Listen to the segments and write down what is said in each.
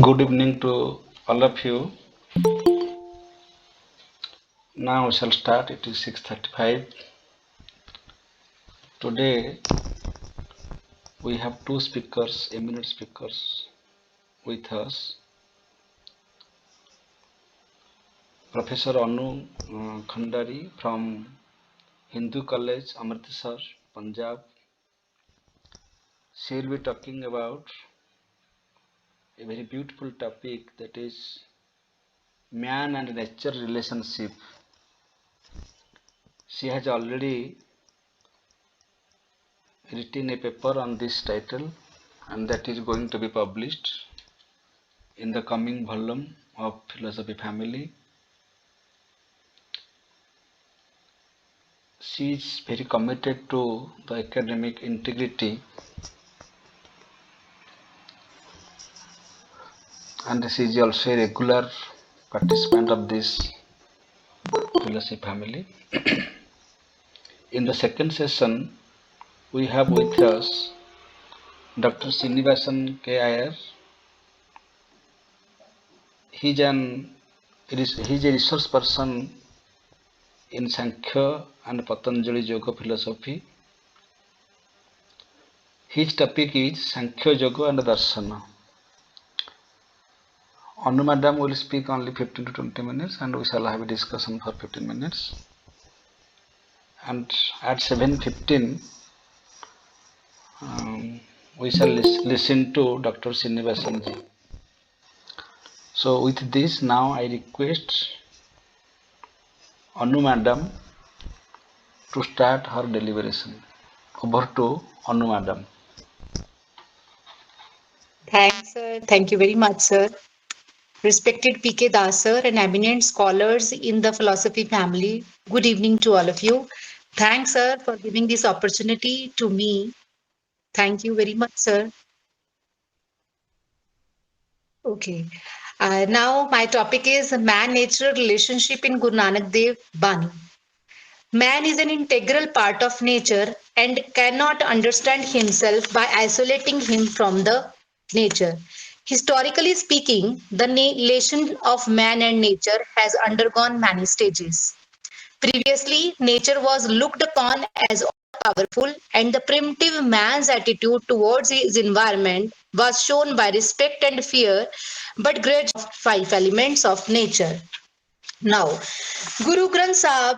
Good evening to all of you. Now we shall start. It is 6:35. Today we have two speakers, eminent speakers with us. Professor Anu Khandari from Hindu College, Amritsar, Punjab. She will be talking about a very beautiful topic, that is man and nature relationship. She has already written a paper on this title, and that is going to be published in the coming volume of Philosophy Family. She is very committed to the academic integrity, and she is also a regular participant of this Philosophy Family. In the second session, we have with us Dr. Srinivasan K. Iyer. He is a research person in Sankhya and Patanjali Yoga philosophy. His topic is Sankhya Yoga and Darsana. Anu Madam will speak only 15 to 20 minutes, and we shall have a discussion for 15 minutes. And at 7:15, we shall listen to Dr. Srinivasan ji. So with this, now I request Anu Madam to start her deliberation. Over to Anu Madam. Thanks, sir. Thank you very much, sir. Respected PK Das, sir, and eminent scholars in the philosophy family, good evening to all of you. Thanks, sir, for giving this opportunity to me. Thank you very much, sir. Okay. Now, my topic is man-nature relationship in Guru Nanak Dev Bani. Man is an integral part of nature and cannot understand himself by isolating him from the nature. Historically speaking, the relation of man and nature has undergone many stages. Previously, nature was looked upon as powerful, and the primitive man's attitude towards his environment was shown by respect and fear, but gradually five elements of nature. Now, Guru Granth Sahib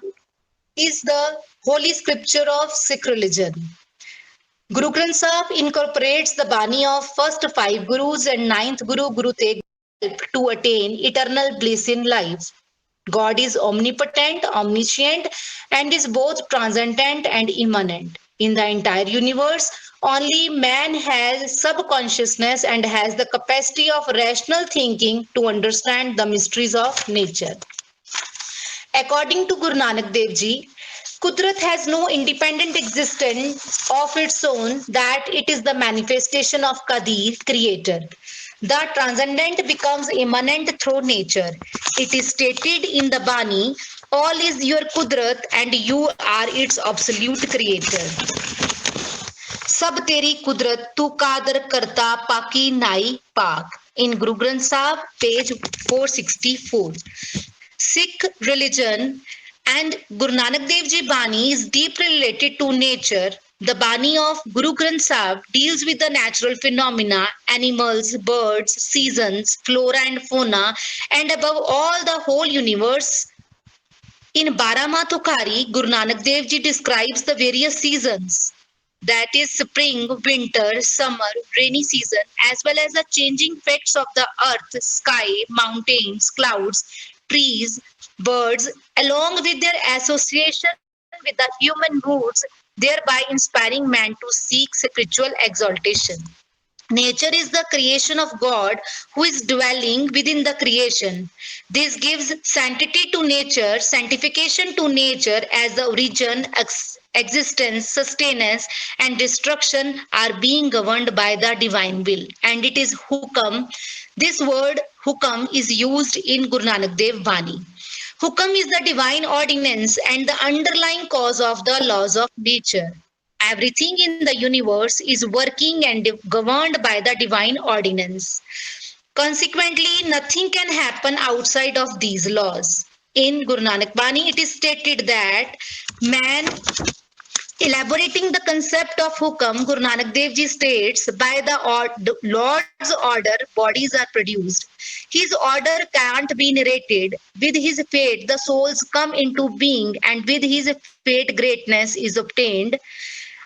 is the holy scripture of Sikh religion. Guru Granth Sahib incorporates the Bani of first five Gurus and ninth Guru, Guru Tegh Bahadur, to attain eternal bliss in life. God is omnipotent, omniscient, and is both transcendent and immanent. In the entire universe, only man has subconsciousness and has the capacity of rational thinking to understand the mysteries of nature. According to Guru Nanak Dev Ji, Kudrat has no independent existence of its own, that it is the manifestation of Qadir, creator. The transcendent becomes immanent through nature. It is stated in the Bani, all is your Kudrat and you are its absolute creator. सब तेरी कुदरत तू कादर करता पाकी नाई पाक. In Guru Granth Sahib, page 464. Sikh religion and Guru Nanak Dev Ji Bani is deeply related to nature. The Bani of Guru Granth Sahib deals with the natural phenomena, animals, birds, seasons, flora and fauna, and above all the whole universe. In Baramatokari, Guru Nanak Dev Ji describes the various seasons, that is spring, winter, summer, rainy season, as well as the changing facts of the earth, sky, mountains, clouds, trees, birds, along with their association with the human moods, thereby inspiring man to seek spiritual exaltation. Nature is the creation of God who is dwelling within the creation. This gives sanctity to nature, sanctification to nature, as the origin, existence, sustenance, and destruction are being governed by the divine will. And it is hukam. This word hukam is used in Guru Nanak Dev Bani. Hukam is the divine ordinance and the underlying cause of the laws of nature. Everything in the universe is working and governed by the divine ordinance. Consequently, nothing can happen outside of these laws. In Guru Nanak Bani, it is stated that man, elaborating the concept of hukam, Guru Nanak Dev Ji states, by the Lord's order, bodies are produced. His order can't be narrated. With his fate, the souls come into being, and with his fate, greatness is obtained.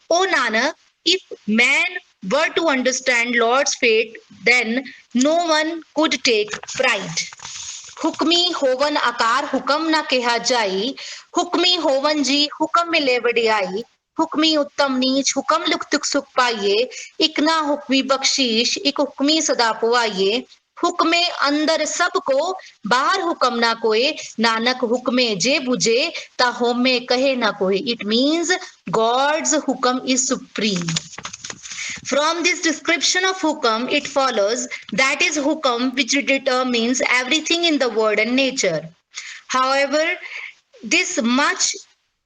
O Nanak, if man were to understand Lord's fate, then no one could take pride. Hukmi होवन आकार हुक्म ना कहा जाई हुक्मी होवन जी हुक्म मिले वडियाई हुक्मी उत्तम नीच हुक्म लुक तुक सुख पाइए इक ना हुक्मी बख्शीश इक हुक्मी सदा पुआइए हुक्मे अंदर सबको बाहर हुक्म ना कोई नानक हुक्मे जे बुझे ता होमे कहे ना कोई इट मीन्स गॉड्स हुक्म is supreme. From this description of hukam, it follows that is hukam which determines everything in the world and nature. However, this much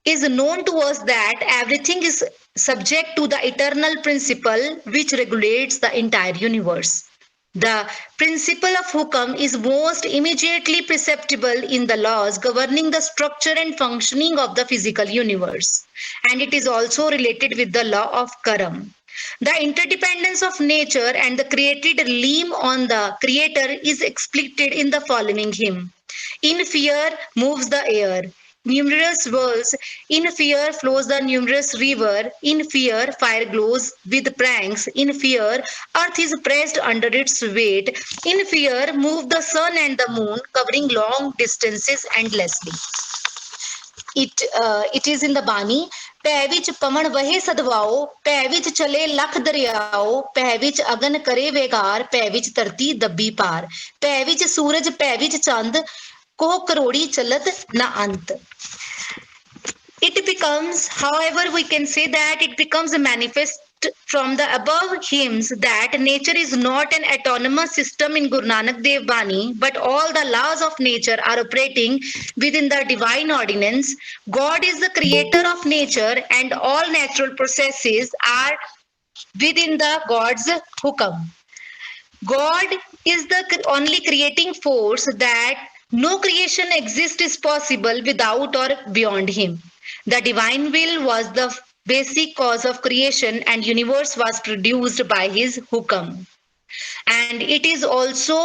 is known to us that everything is subject to the eternal principle which regulates the entire universe. The principle of hukam is most immediately perceptible in the laws governing the structure and functioning of the physical universe, and it is also related with the law of karam. The interdependence of nature and the created lean on the creator is explicit in the following hymn. In fear moves the air, numerous worlds. In fear flows the numerous river. In fear fire glows with pranks. In fear earth is pressed under its weight. In fear move the sun and the moon, covering long distances endlessly. It is in the Bani. ਭੈ ਵਿੱਚ ਪਵਨ ਵਹੇ ਸਦਵਾਓ ਭੈ ਵਿੱਚ ਚਲੇ ਲੱਖ ਦਰਿਆਓ ਭੈ ਵਿੱਚ ਅਗਨ ਕਰੇ ਵੇਗਾਰ ਭੈ ਵਿੱਚ ਧਰਤੀ ਦੱਬੀ ਪਾਰ ਭੈ ਵਿੱਚ ਸੂਰਜ ਭੈ ਵਿੱਚ ਚੰਦ ਕੋਹ ਕਰੋੜੀ ਚਲਤ ਨਾ ਅੰਤ. It becomes, however, we can say that it becomes a manifest from the above hymns that nature is not an autonomous system in Guru Nanak Dev Bani, but all the laws of nature are operating within the divine ordinance. God is the creator of nature, and all natural processes are within the God's hukam. God is the only creating force that no creation exists is possible without or beyond him. The divine will was the basic cause of creation and universe was produced by his hukam. And it is also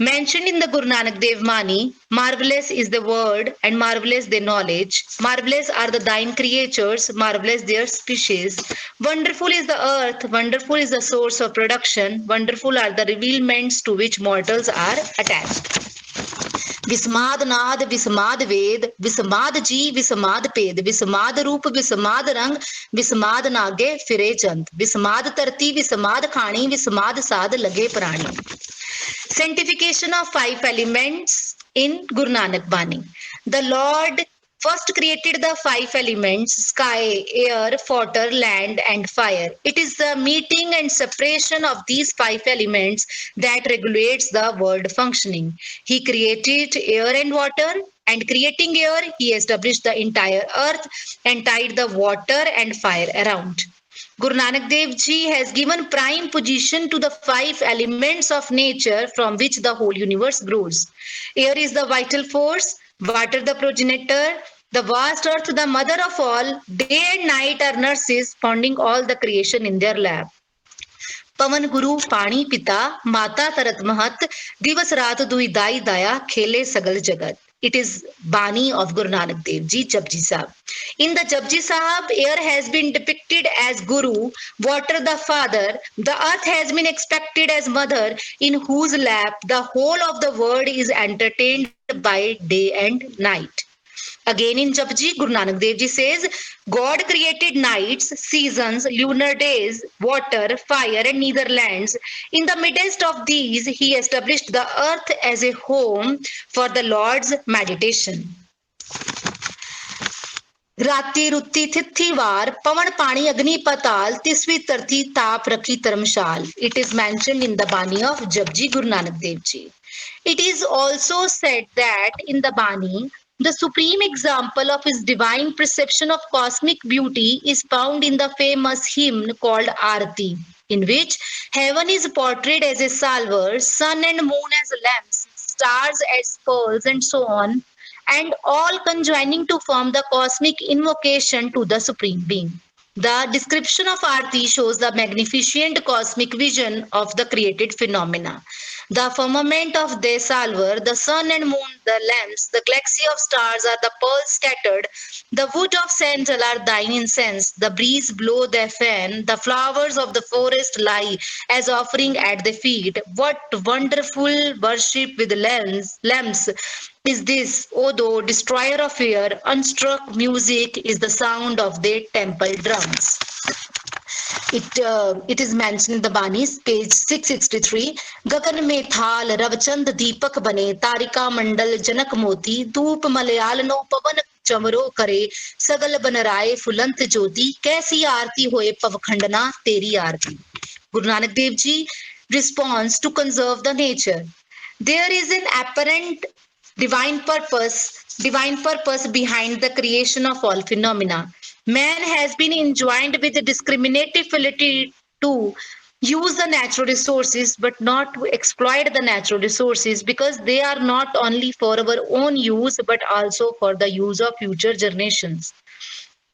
mentioned in the Guru Nanak Dev Bani, marvelous is the word and marvelous their knowledge. Marvelous are the thine creatures, marvelous their species. Wonderful is the earth, wonderful is the source of production, wonderful are the revealments to which mortals are attached. विस्माद नाद विस्माद वेद विस्माद जी विस्माद पेद विस्माद रूप विस्माद रंग विस्माद नागे फिरे चंद विस्माद धरती विस्माद खानी विस्माद साध लगे प्राणी. Sanctification of 5 elements in Guru Nanak Bani. The Lord first created the 5 elements: sky, air, water, land, and fire. It is the meeting and separation of these 5 elements that regulates the world functioning. He created air and water, and creating air, he established the entire earth and tied the water and fire around. Guru Nanak Dev Ji has given prime position to the 5 elements of nature from which the whole universe grows. Air is the vital force, water the progenitor, the vast earth the mother of all, day and night are nurses founding all the creation in their lap. पवन गुरु पानी पिता माता तरत महत दिवस रात दुई दाई दाया खेले सगल जगत. It is Bani of Guru Nanak Dev Ji, Japji Sahib. In the Japji Sahib, air has been depicted as Guru, water the father, the earth has been expected as mother, in whose lap the whole of the world is entertained by day and night. Again in Japji, Guru Nanak Dev Ji says, God created nights, seasons, lunar days, water, fire and netherlands. In the midst of these, he established the earth as a home for the Lord's meditation. राति रुति थिथि वार पवन पानी अग्नि पताल तिसवी तरती ताप रखी Dharamshala. It is mentioned in the Bani of Japji Guru Nanak Dev Ji. It is also said that in the Bani, the supreme example of his divine perception of cosmic beauty is found in the famous hymn called Aarti. in which heaven is portrayed as a salver, sun and moon as lamps, stars as pearls, and so on, and all conjoining to form the cosmic invocation to the Supreme Being. The description of Aarti shows the magnificent cosmic vision of the created phenomena. The firmament of the salver, the sun and moon, the lamps, the galaxy of stars are the pearls scattered, the wood of sandal are thine incense, the breeze blow their fan, the flowers of the forest lie as offering at the feet. What wonderful worship with lamps is this, O thou destroyer of fear, unstruck music is the sound of the temple drums. It is mentioned in the Banis, page 663. गगन में थाल रवचंद दीपक बने तारिका मंडल जनक मोती धूप Malayala no पवन चमरो करे सगल बन राय फुलंत ज्योति कैसी आरती होए पवखंडना तेरी आरती. Guru Nanak Dev Ji responds to conserve the nature. There is an apparent divine purpose behind the creation of all phenomena. Man has been enjoined with a discriminative ability to use the natural resources but not to exploit the natural resources because they are not only for our own use but also for the use of future generations.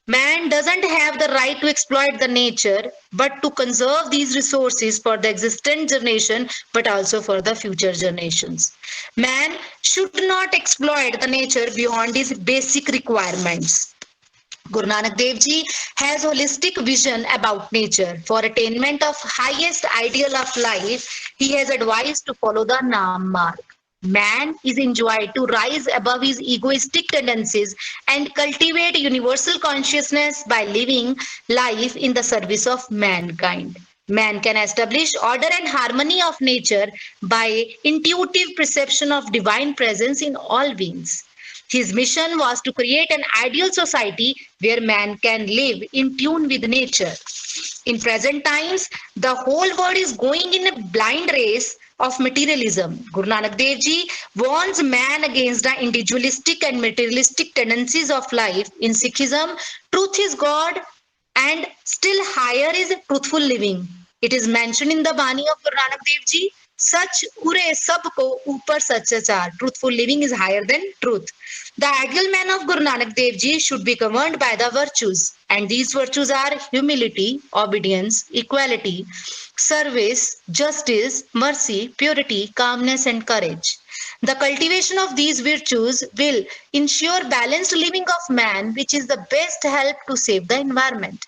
Man doesn't have the right to exploit the nature, but to conserve these resources for the existent generation, but also for the future generations. Man should not exploit the nature beyond his basic requirements. Guru Nanak Dev Ji has holistic vision about nature. For attainment of highest ideal of life, he has advised to follow the Naam Marg. Man is enjoined to rise above his egoistic tendencies and cultivate universal consciousness by living life in the service of mankind. Man can establish order and harmony of nature by intuitive perception of divine presence in all beings. His mission was to create an ideal society where man can live in tune with nature. In present times, the whole world is going in a blind race of materialism. Guru Nanak Dev Ji warns man against the individualistic and materialistic tendencies of life. In Sikhism, truth is God and still higher is truthful living. It is mentioned in the Bani of Guru Nanak Dev Ji, Sach ure sab ko upar sachachar. Truthful living is higher than truth. The ideal man of Guru Nanak Dev Ji should be governed by the virtues, and these virtues are humility, obedience, equality, service, justice, mercy, purity, calmness, and courage. The cultivation of these virtues will ensure balanced living of man, which is the best help to save the environment.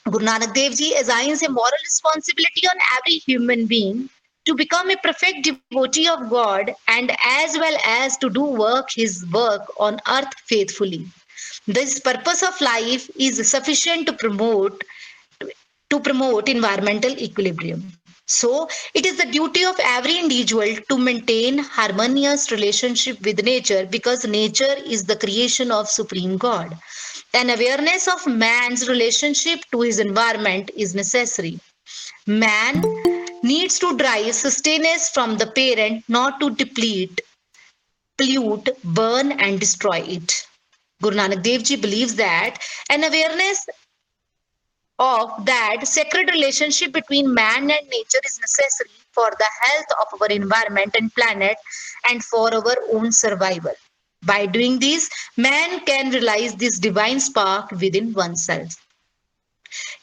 Guru Nanak Dev Ji assigns a moral responsibility on every human being to become a perfect devotee of God and as well as to do his work on earth faithfully. This purpose of life is sufficient to promote environmental equilibrium. So, it is the duty of every individual to maintain harmonious relationship with nature because nature is the creation of Supreme God. An awareness of man's relationship to his environment is necessary. Man needs to derive sustenance from the parent, not to deplete, pollute, burn, and destroy it. Guru Nanak Dev Ji believes that an awareness of that sacred relationship between man and nature is necessary for the health of our environment and planet and for our own survival. By doing this, man can realize this divine spark within oneself.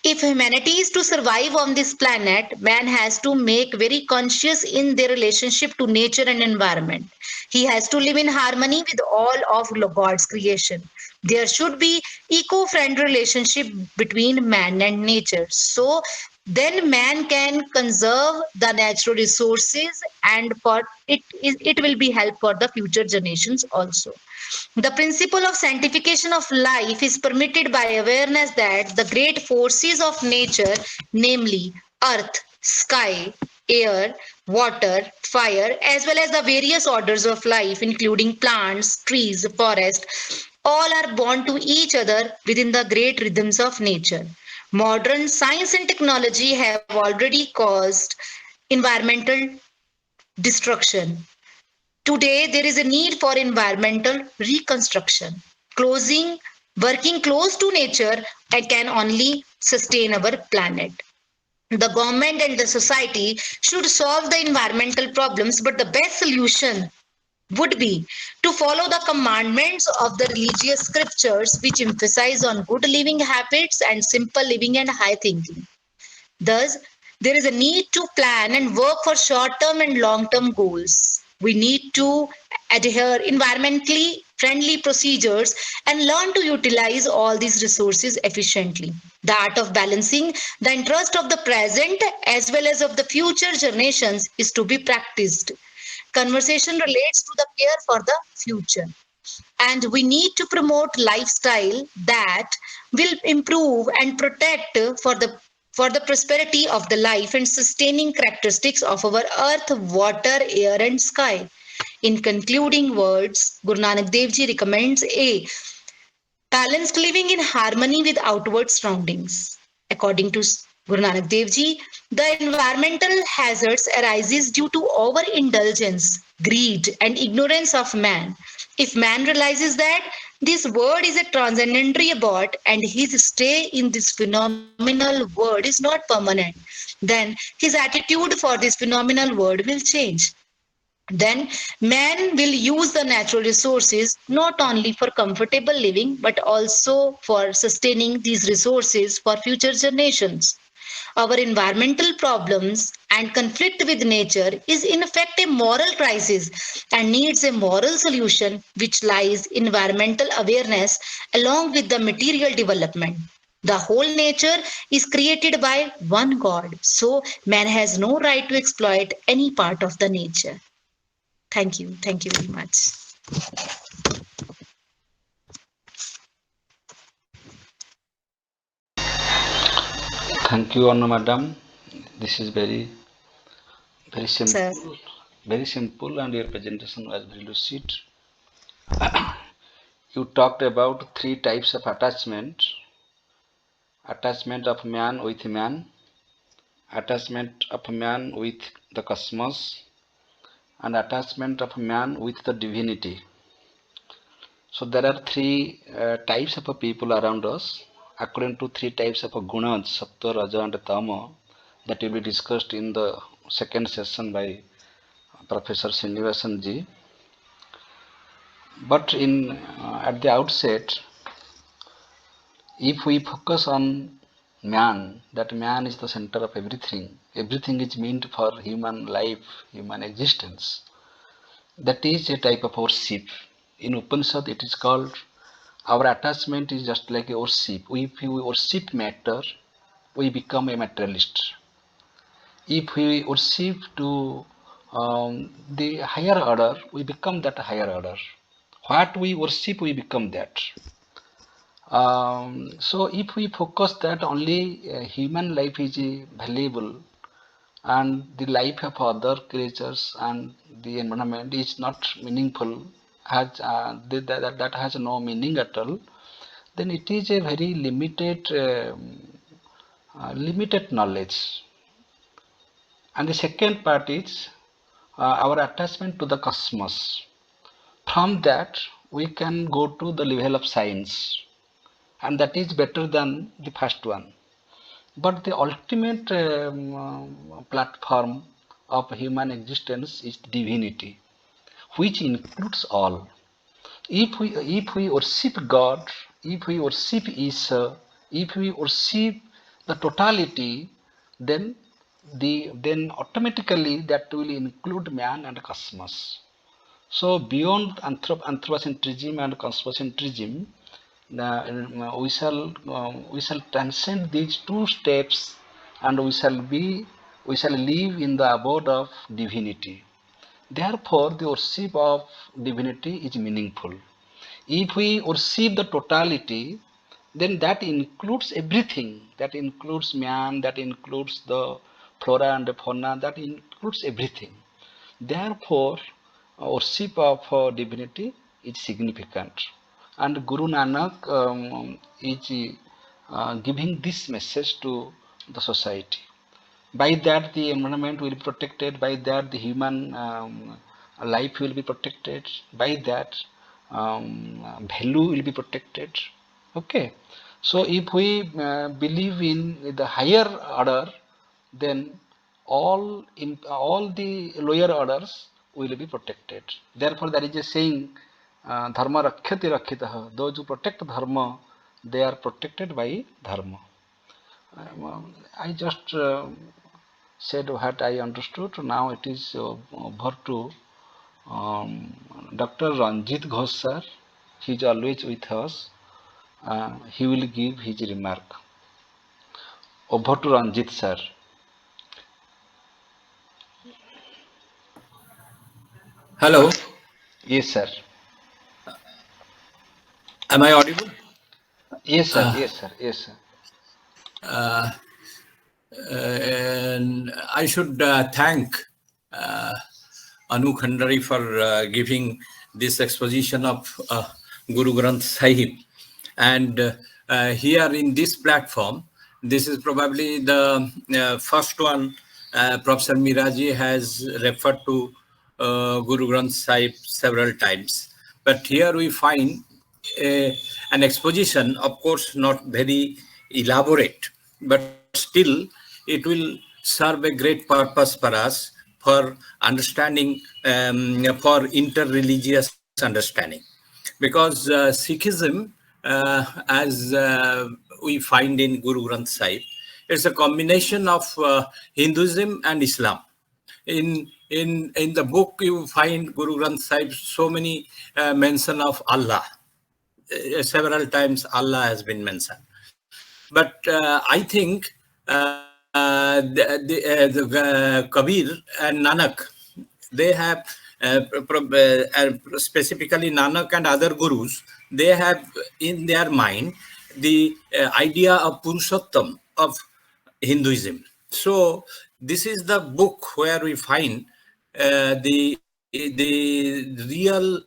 If humanity is to survive on this planet, man has to make very conscious in their relationship to nature and environment. He has to live in harmony with all of God's creation. There should be eco-friendly relationship between man and nature. So then man can conserve the natural resources and for it will be help for the future generations also. The principle of sanctification of life is permitted by awareness that the great forces of nature, namely earth, sky, air, water, fire, as well as the various orders of life, including plants, trees, forest, all are bound to each other within the great rhythms of nature. Modern science and technology have already caused environmental destruction. Today, there is a need for environmental reconstruction. Working close to nature can only sustain our planet. The government and the society should solve the environmental problems, but the best solution would be to follow the commandments of the religious scriptures, which emphasize on good living habits and simple living and high thinking. Thus, there is a need to plan and work for short term and long term goals. We need to adhere environmentally friendly procedures and learn to utilize all these resources efficiently. The art of balancing the interest of the present as well as of the future generations is to be practiced. Conversation relates to the care for the future, and we need to promote lifestyle that will improve and protect for the prosperity of the life and sustaining characteristics of our earth, water, air, and sky. In concluding words, Guru Nanak Dev Ji recommends a balanced living in harmony with outward surroundings. According to Guru Nanak Dev Ji, the environmental hazards arises due to overindulgence, greed, and ignorance of man. If man realizes that this world is a transcendental abode and his stay in this phenomenal world is not permanent, then his attitude for this phenomenal world will change. Then man will use the natural resources not only for comfortable living but also for sustaining these resources for future generations. Our environmental problems and conflict with nature is in effect a moral crisis and needs a moral solution, which lies in environmental awareness along with the material development. The whole nature is created by one God, so man has no right to exploit any part of the nature. Thank you. Thank you very much. Thank you, Anna Madam. This is very Sir. simple, and your presentation was very lucid. You talked about three types of attachment: attachment of man with man, attachment of man with the cosmos, and attachment of man with the divinity. So there are three types of people around us, according to three types of gunas, sattva, raja, and tama, that will be discussed in the second session by Professor Srinivasan ji. But in at the outset, if we focus on man, that man is the center of everything. Everything is meant for human life, human existence. That is a type of worship. In Upanishad, it is called our attachment is just like a worship. If we worship matter, we become a materialist. If we worship to the higher order, we become that higher order. What we worship, we become that. So if we focus that only human life is valuable and the life of other creatures and the environment is not meaningful, has that has no meaning at all, then it is a very limited knowledge. And the second part is our attachment to the cosmos. From that, we can go to the level of science, and that is better than the first one. But the ultimate platform of human existence is divinity, which includes all. If we worship God, if we worship Isha, if we worship the totality, then then automatically that will include man and cosmos. So beyond anthropocentrism and cosmocentrism, we shall transcend these two steps, and we shall live in the abode of divinity. Therefore, the worship of divinity is meaningful. If we worship the totality, then that includes everything. That includes man, that includes the flora and the fauna, that includes everything. Therefore, worship of divinity is significant. And Guru Nanak is giving this message to the society. By that, the environment will be protected. By that, the human life will be protected. By that, value will be protected. Okay. So, if we believe in the higher order, then all the lower orders will be protected. Therefore, there is a saying, dharma rakhyati rakhitah. Those who protect dharma, they are protected by dharma. I just said what I understood. Now it is over to Dr. Ranjit Ghosh sir. He is always with us. He will give his remark. Over to Ranjit sir. Hello, Yes sir. am I audible? Yes sir. Yes sir. Yes sir. And I should thank uh, Anu Khandari for giving this exposition of Guru Granth Sahib. And here in this platform, this is probably the first one Professor Miraji has referred to Guru Granth Sahib several times. But here we find an exposition, of course, not very elaborate, but still it will serve a great purpose for us for understanding, for interreligious understanding. Because Sikhism, as we find in Guru Granth Sahib, it's a combination of Hinduism and Islam. In the book, you find Guru Granth Sahib so many mention of Allah. Several times Allah has been mentioned. But I think Kabir and Nanak, they have specifically Nanak and other gurus, they have in their mind the idea of Purushottam of Hinduism. So this is the book where we find the real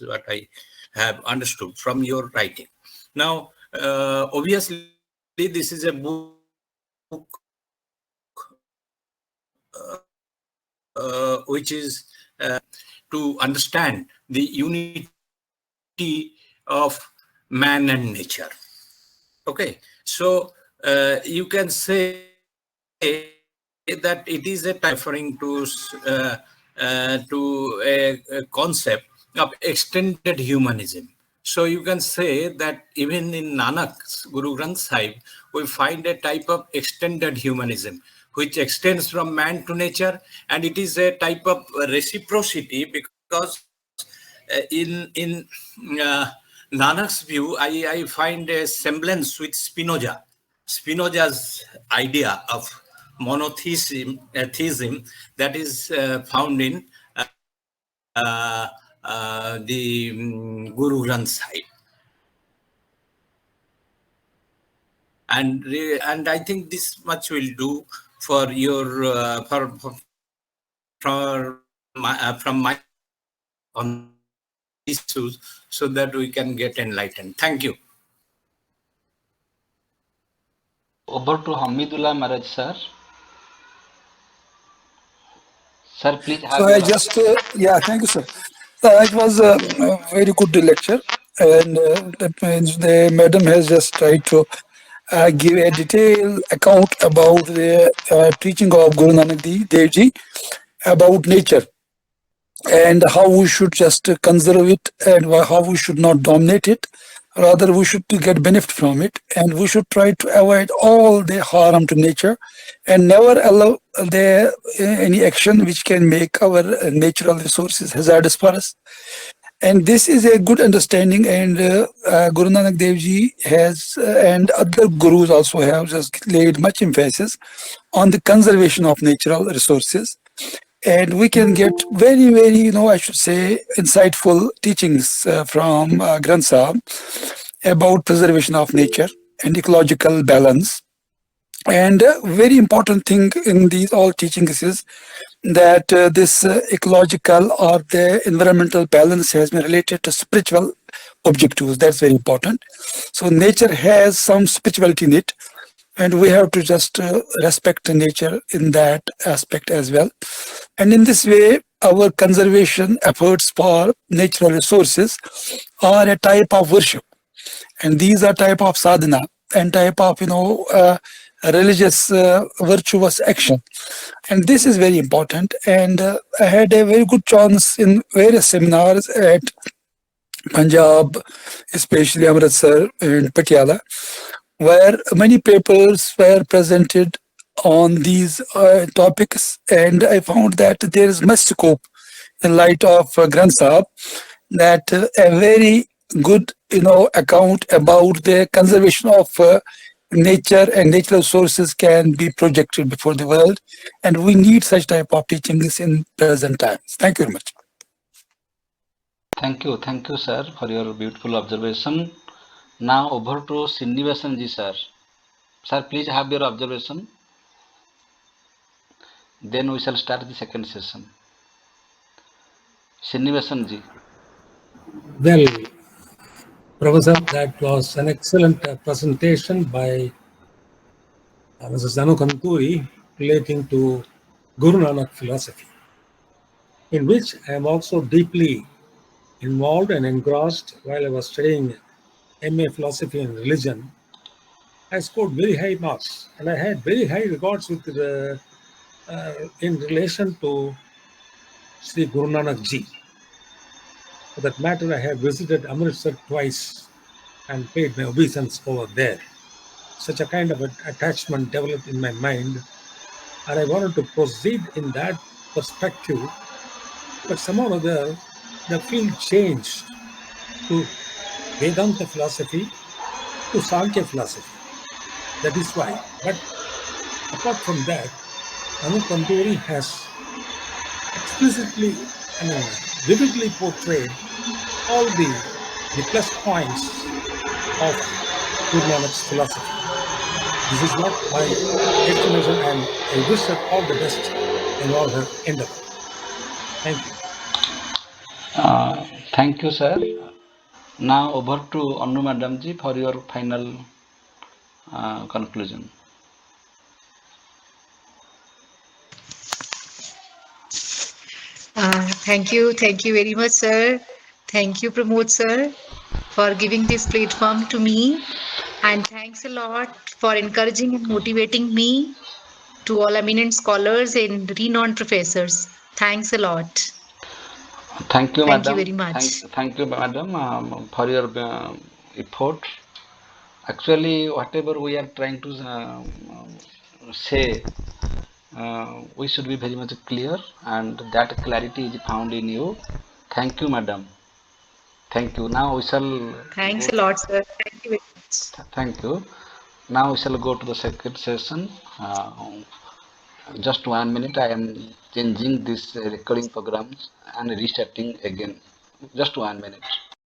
what I have understood from your writing. Now, obviously, this is a book which is to understand the unity of man and nature. Okay, so you can say that it is a referring to a concept of extended humanism. So you can say that even in Nanak's Guru Granth Sahib, we find a type of extended humanism, which extends from man to nature, and it is a type of reciprocity because in Nanak's view, I find a semblance with Spinoza. Spinoza's idea of monotheism, theism, that is found in the Guru Granth Sahib. And I think this much will do for your from my on issues, so that we can get enlightened. Thank you. Over to Hamidullah Maharaj sir. Sir, please have So your I just, yeah, thank you, sir. It was a very good lecture, and the madam has just tried to give a detailed account about the teaching of Guru Nanak Dev Ji about nature, and how we should just conserve it, and how we should not dominate it. Rather, we should get benefit from it, and we should try to avoid all the harm to nature, and never allow any action which can make our natural resources hazardous for us. And this is a good understanding, and Guru Nanak Dev Ji has, and other gurus also have just laid much emphasis on the conservation of natural resources. And we can get very, very, I should say, insightful teachings from Granth Sahib about preservation of nature and ecological balance. And a very important thing in these all teachings is that this ecological or the environmental balance has been related to spiritual objectives. That's very important. So nature has some spirituality in it, and we have to just respect nature in that aspect as well. And in this way, our conservation efforts for natural resources are a type of worship. and these are type of sadhana and type of religious virtuous action, and this is very important. And I had a very good chance in various seminars at Punjab, especially Amritsar and Patiala, where many papers were presented on these topics, and I found that there is much scope in light of Granth Sahib, that a very good account about the conservation of nature and natural sources can be projected before the world, and we need such type of teachings in present times. Thank you very much. Thank you, sir, for your beautiful observation. Now over to Srinivasan ji, sir. Sir, please have your observation. Then we shall start the second session. Srinivasan ji. Well, Professor, that was an excellent presentation by Mrs. Anu Khandari relating to Guru Nanak philosophy, in which I am also deeply involved and engrossed while I was studying MA Philosophy and Religion. I scored very high marks, and I had very high regards with in relation to Sri Guru Nanak Ji. For that matter, I have visited Amritsar twice and paid my obeisance over there. Such a kind of attachment developed in my mind, and I wanted to proceed in that perspective, but somehow or other, the field changed to Vedanta philosophy, to Sankhya philosophy. That is why. But apart from that, Anu Khanduri has explicitly, vividly portrayed all the plus points of Guru Nanak's philosophy. This is what my estimation, and I wish her all the best in all her endeavor. Thank you. Thank you, sir. Now over to Anu Madam ji for your final conclusion. Thank you very much, sir. Thank you, Pramod sir, for giving this platform to me. And thanks a lot for encouraging and motivating me, to all eminent scholars and renowned professors. Thanks a lot. Thank you, Thank you madam. very much. Thank you, madam, for your effort. Actually, whatever we are trying to say, we should be very much clear, and that clarity is found in you. Thank you, madam. Thank you. Now we shall Thanks go. a lot, sir. Thank you very much. Thank you. Now we shall go to the second session. Just 1 minute. I am changing this recording programs and restarting again. Just 1 minute.